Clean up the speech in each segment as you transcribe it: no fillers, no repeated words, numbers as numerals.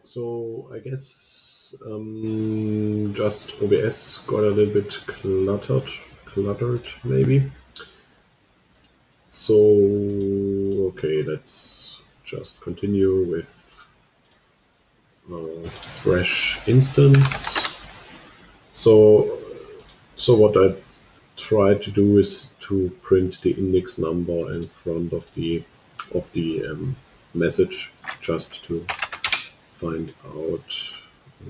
So I guess just OBS got a little bit cluttered maybe. So okay, let's just continue with fresh instance. So what I try to do is to print the index number in front of the message, just to find out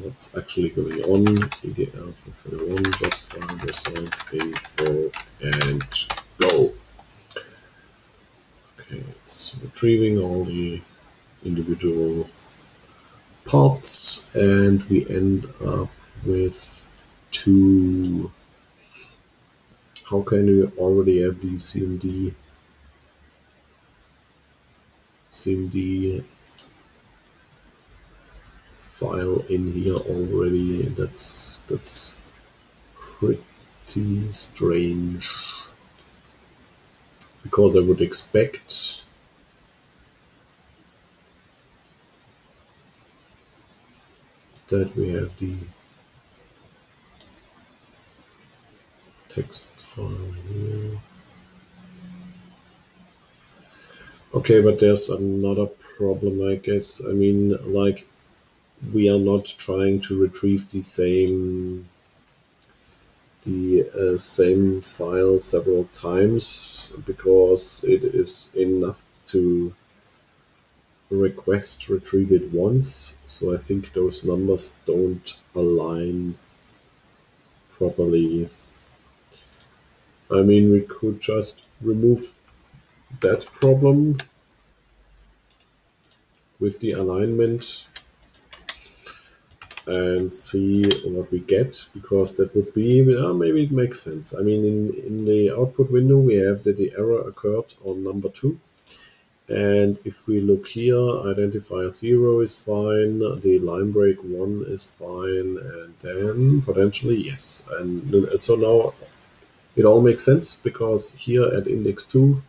what's actually going on. EDR for the one job file result info and go. Okay, it's retrieving all the individual parts, and we end up with two. How can we already have the CMD file in here already? That's pretty strange, because I would expect that we have the text file here. Okay, but there's another problem, I guess. I mean, like, we are not trying to retrieve the same file several times, because it is enough to retrieve it once. So I think those numbers don't align properly. I mean, we could just remove that problem with the alignment and see what we get, because that would be, maybe it makes sense. I mean, in the output window, we have that the error occurred on number 2. And if we look here, identifier 0 is fine, the line break 1 is fine, and then potentially yes. And so now it all makes sense, because here at index 2,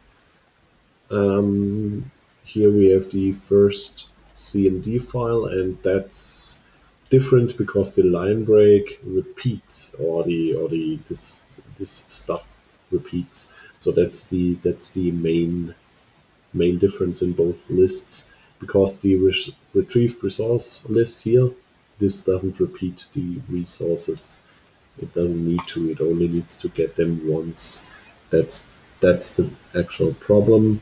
here we have the first CMD file, and that's different because the line break repeats, or this stuff repeats. So that's the main difference in both lists, because the retrieved resource list here, this doesn't repeat the resources. It doesn't need to. It only needs to get them once. That's the actual problem.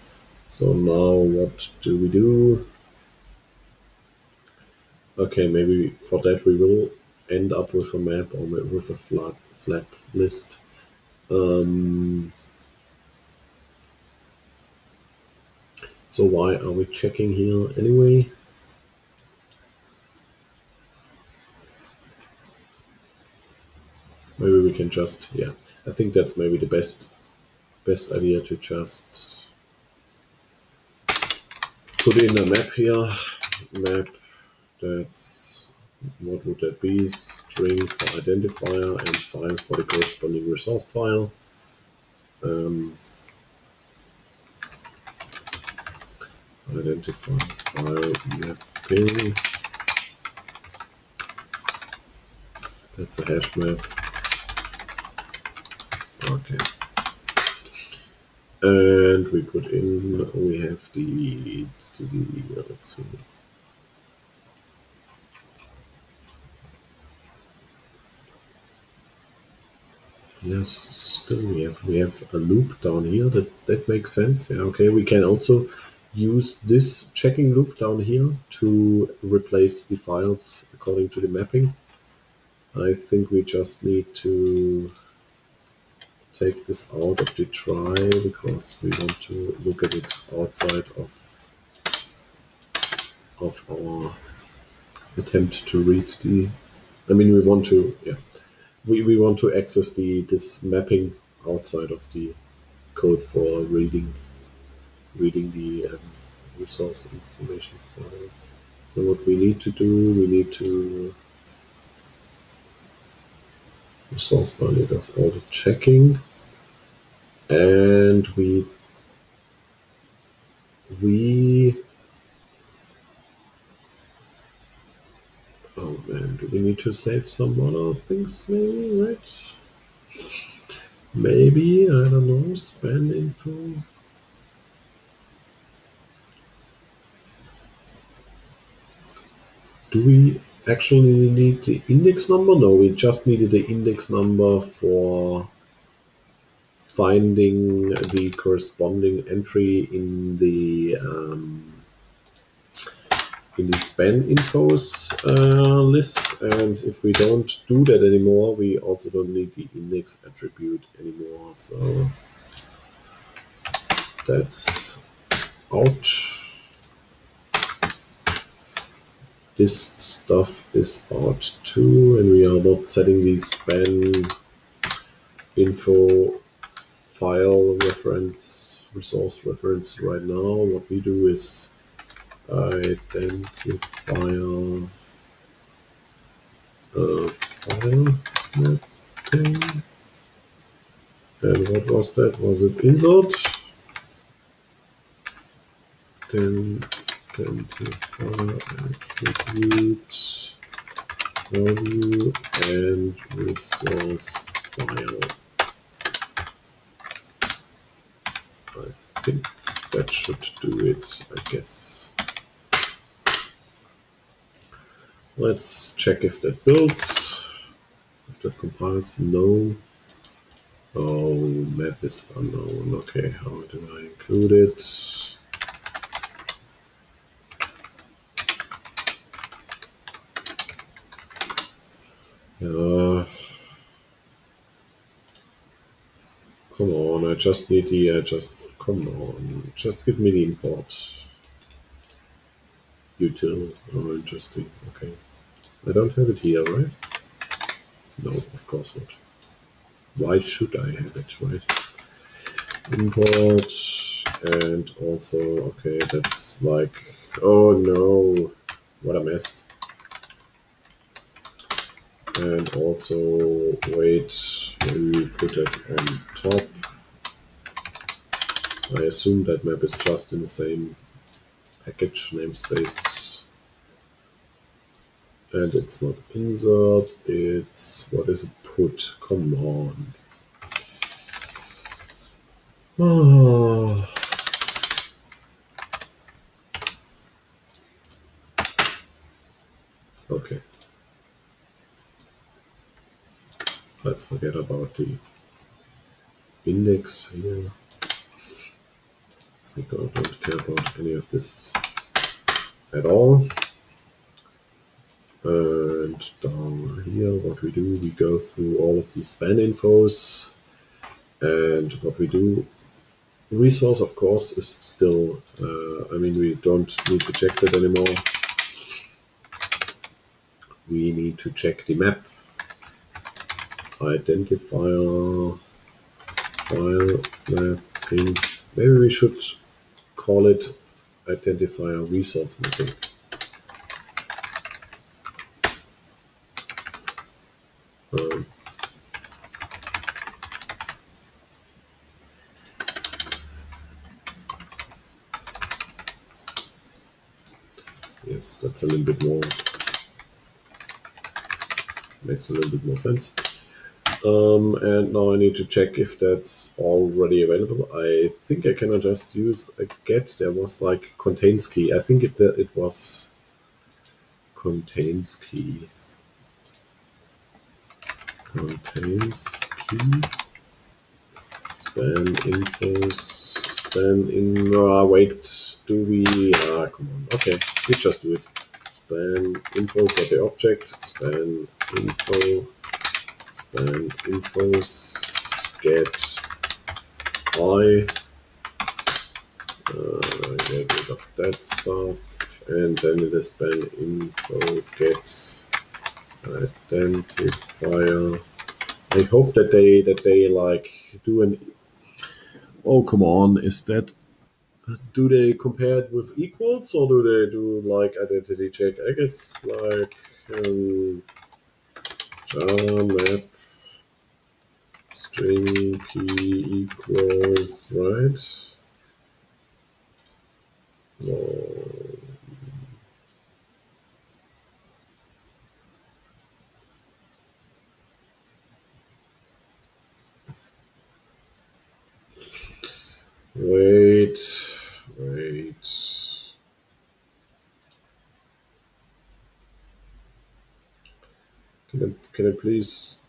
So now what do we do? Okay, maybe for that we will end up with a map, or with a flat list. So why are we checking here anyway? Maybe we can just, yeah, I think that's maybe the best idea, to just put in a map here. Map, that's, what would that be? String for identifier and file for the corresponding resource file. Identify file mapping. That's a hash map. Okay. And we put in, we have the let's see. Yes, still we have a loop down here. That makes sense. Yeah, okay. We can also use this checking loop down here to replace the files according to the mapping. I think we just need to take this out of the try, because we want to look at it outside of our attempt to read the. I mean, we want to, yeah, we want to access this mapping outside of the code for reading the resource information file. So what we need to do, we need to resource validators auto checking, and we we need to save some other things, maybe, right? Maybe, I don't know, span info. Do we actually need the index number? No, we just needed the index number for finding the corresponding entry in the span infos list. And if we don't do that anymore, we also don't need the index attribute anymore. So that's out. This stuff is out too, and we are not setting the span info file reference, resource reference right now. What we do is identifier file mapping. And what was that? Was it insert? Then identifier attribute value and resource file. I think that should do it, I guess. Let's check if that builds. If that compiles, no. Oh, map is unknown. Okay, how do I include it? Come on, I just need the, come on, just give me the import. Util, oh, interesting, okay. I don't have it here, right? No, of course not. Why should I have it, right? Import, and also, okay, that's like, oh no, what a mess. And also, wait, maybe we put it on top. I assume that map is just in the same package namespace. And it's not insert, it's, what is it, put, come on. Oh. Okay. Let's forget about the index here. I don't care about any of this at all. And down here, what we do, we go through all of these span infos. And what we do, resource, of course, is still, I mean, we don't need to check that anymore. We need to check the map. Identifier, file mapping. Maybe we should call it identifier resource mapping. Yes, that's a little bit more, makes a little bit more sense. And now I need to check if that's already available. I think I cannot just use a get. There was like contains key. I think it was contains key. Contains key. Span infos. Span in. Wait. Do we? Come on. Okay, we just do it. Span info for the object. Span info. Span infos. Get I. Get rid of that stuff, and then it is span info get identifier. I hope that they like do an. Oh, come on! Is that, do they compare it with equals, or do they do like identity check? I guess like Java map string key equals, right? No. Wait. Can I please?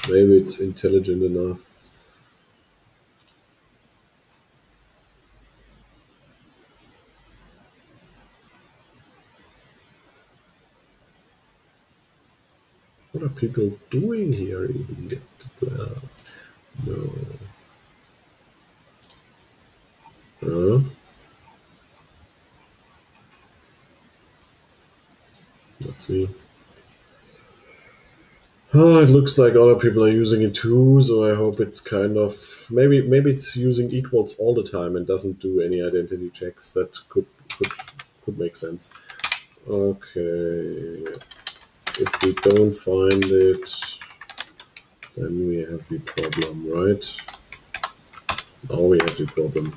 Maybe it's intelligent enough. What are people doing here? Even get no. Let's see. Oh, it looks like other people are using it too, so I hope it's kind of maybe it's using equals all the time and doesn't do any identity checks. That could make sense. Okay, if we don't find it, then we have the problem, right? Now we have the problem.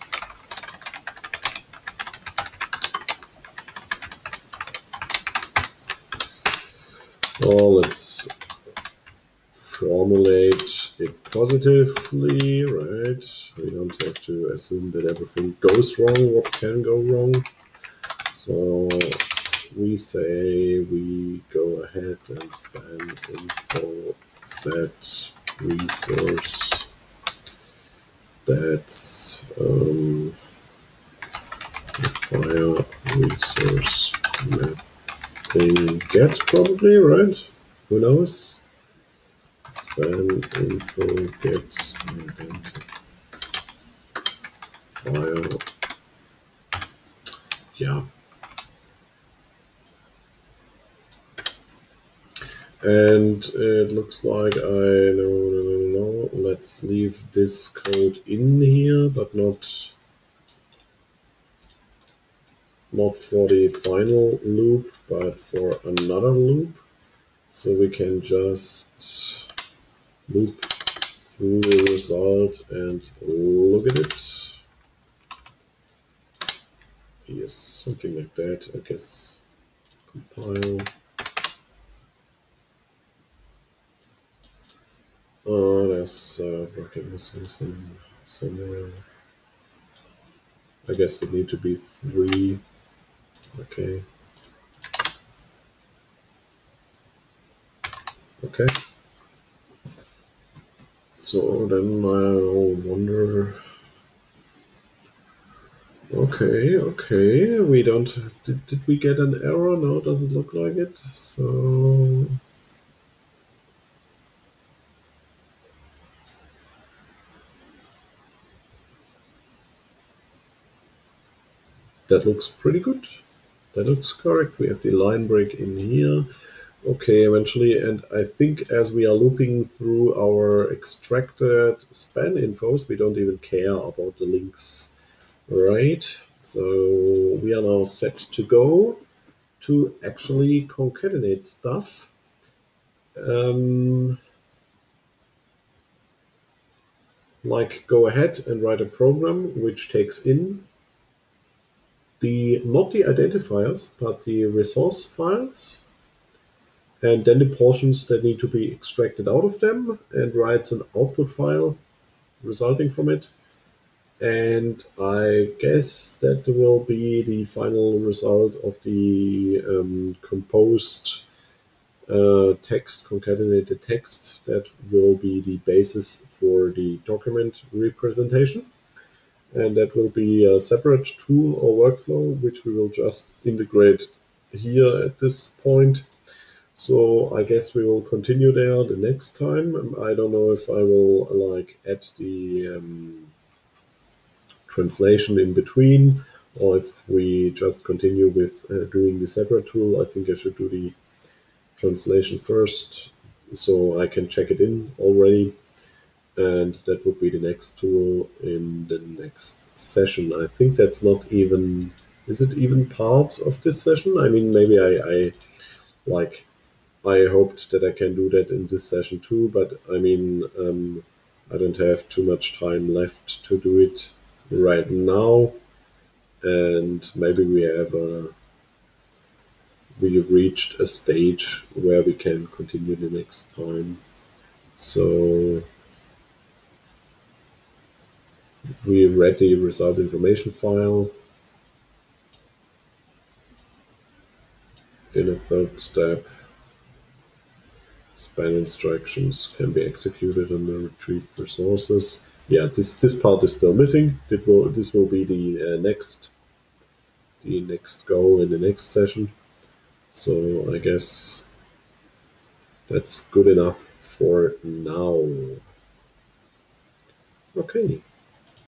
Oh, let's formulate it positively, right? We don't have to assume that everything goes wrong. What can go wrong? So we say we go ahead and span info set resource. That's fire resource mapping get probably, right? Who knows? Span info get identifier. Yeah. And it looks like no. Let's leave this code in here, but not for the final loop, but for another loop. So we can just loop through the result and look at it. Yes, something like that, I guess. Compile. Oh, there's bracket missing somewhere. I guess it need to be 3. Okay. Okay. So then I'll wonder. Okay. We don't. Did we get an error? No, it doesn't look like it. So that looks pretty good. That looks correct. We have the line break in here. Okay, eventually, and I think as we are looping through our extracted span infos, we don't even care about the links, right? So we are now set to go to actually concatenate stuff. Like go ahead and write a program which takes in not the identifiers, but the resource files, and then the portions that need to be extracted out of them, and writes an output file resulting from it. And I guess that will be the final result of the composed text, concatenated text, that will be the basis for the document representation. And that will be a separate tool or workflow, which we will just integrate here at this point. So I guess we will continue there the next time. I don't know if I will like add the translation in between, or if we just continue with doing the separate tool. I think I should do the translation first, so I can check it in already. And that would be the next tool in the next session. I think that's not even, is it even part of this session? I mean, maybe I hoped that I can do that in this session too, but I mean, I don't have too much time left to do it right now. And maybe we have we reached a stage where we can continue the next time. So we read the result information file. In a third step, span instructions can be executed on the retrieved resources. Yeah, this part is still missing. This will be the next goal in the next session. So I guess that's good enough for now. Okay.